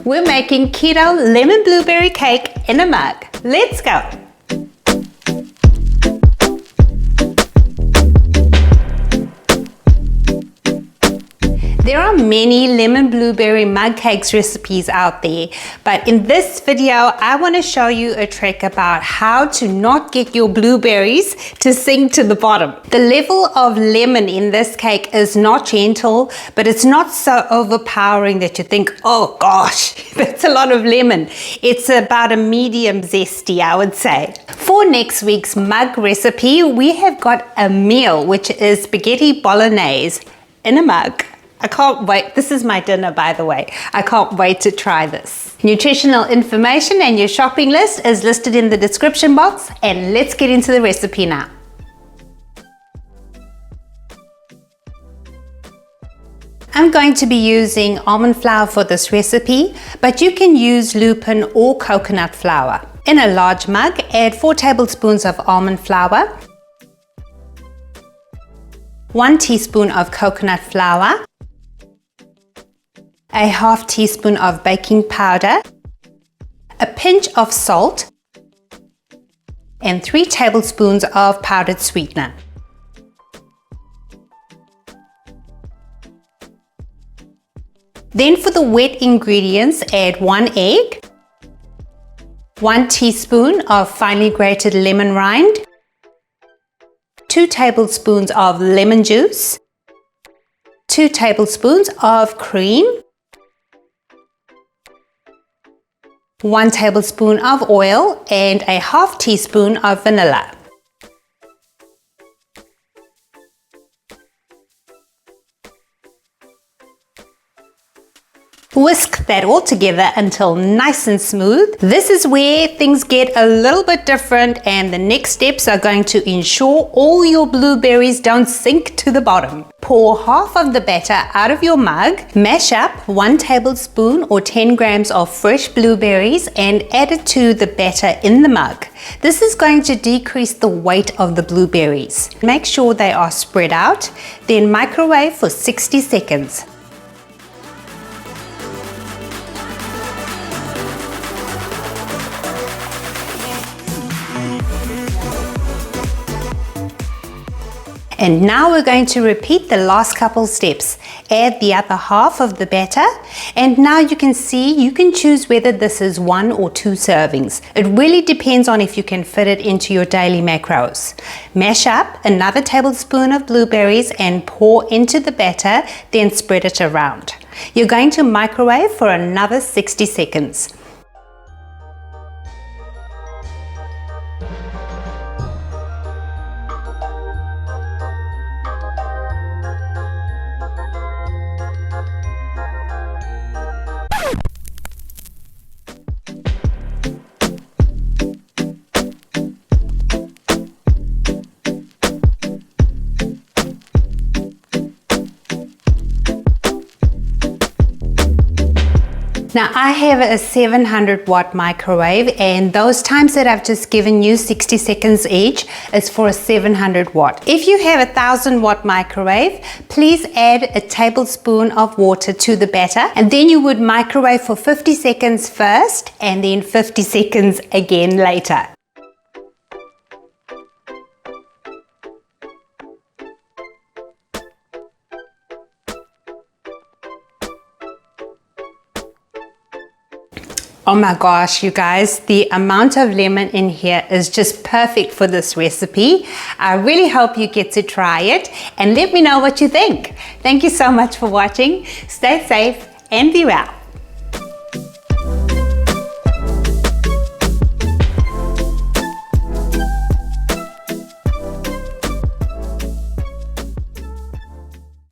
We're making keto lemon blueberry cake in a mug. Let's go! There are many lemon blueberry mug cakes recipes out there, but in this video I want to show you a trick about how to not get your blueberries to sink to the bottom. The level of lemon in this cake is not gentle, but it's not so overpowering that you think, oh gosh, that's a lot of lemon. It's about a medium zesty, I would say. For next week's mug recipe, we have got a meal, which is spaghetti bolognese in a mug. I can't wait. This is my dinner, by the way. I can't wait to try this. Nutritional information and your shopping list is listed in the description box, and let's get into the recipe now. I'm going to be using almond flour for this recipe, but you can use lupin or coconut flour. In a large mug, add 4 tablespoons of almond flour, 1 teaspoon of coconut flour, a half teaspoon of baking powder, a pinch of salt, and 3 tablespoons of powdered sweetener. Then for the wet ingredients, add 1 egg, 1 teaspoon of finely grated lemon rind, 2 tablespoons of lemon juice, 2 tablespoons of cream, 1 tablespoon of oil, and a half teaspoon of vanilla. Whisk that all together until nice and smooth. This is where things get a little bit different, and the next steps are going to ensure all your blueberries don't sink to the bottom. Pour half of the batter out of your mug, mash up 1 tablespoon or 10 grams of fresh blueberries and add it to the batter in the mug. This is going to decrease the weight of the blueberries. Make sure they are spread out, then microwave for 60 seconds. And now we're going to repeat the last couple steps. Add the other half of the batter, and now you can see you can choose whether this is 1 or 2 servings. It really depends on if you can fit it into your daily macros. Mash up another tablespoon of blueberries and pour into the batter, then spread it around. You're going to microwave for another 60 seconds. Now I have a 700 watt microwave, and those times that I've just given you 60 seconds each is for a 700 watt. If you have a 1000 watt microwave, please add a tablespoon of water to the batter, and then you would microwave for 50 seconds first and then 50 seconds again later. Oh my gosh, you guys, the amount of lemon in here is just perfect for this recipe. I really hope you get to try it and let me know what you think. Thank you so much for watching. Stay safe and be well.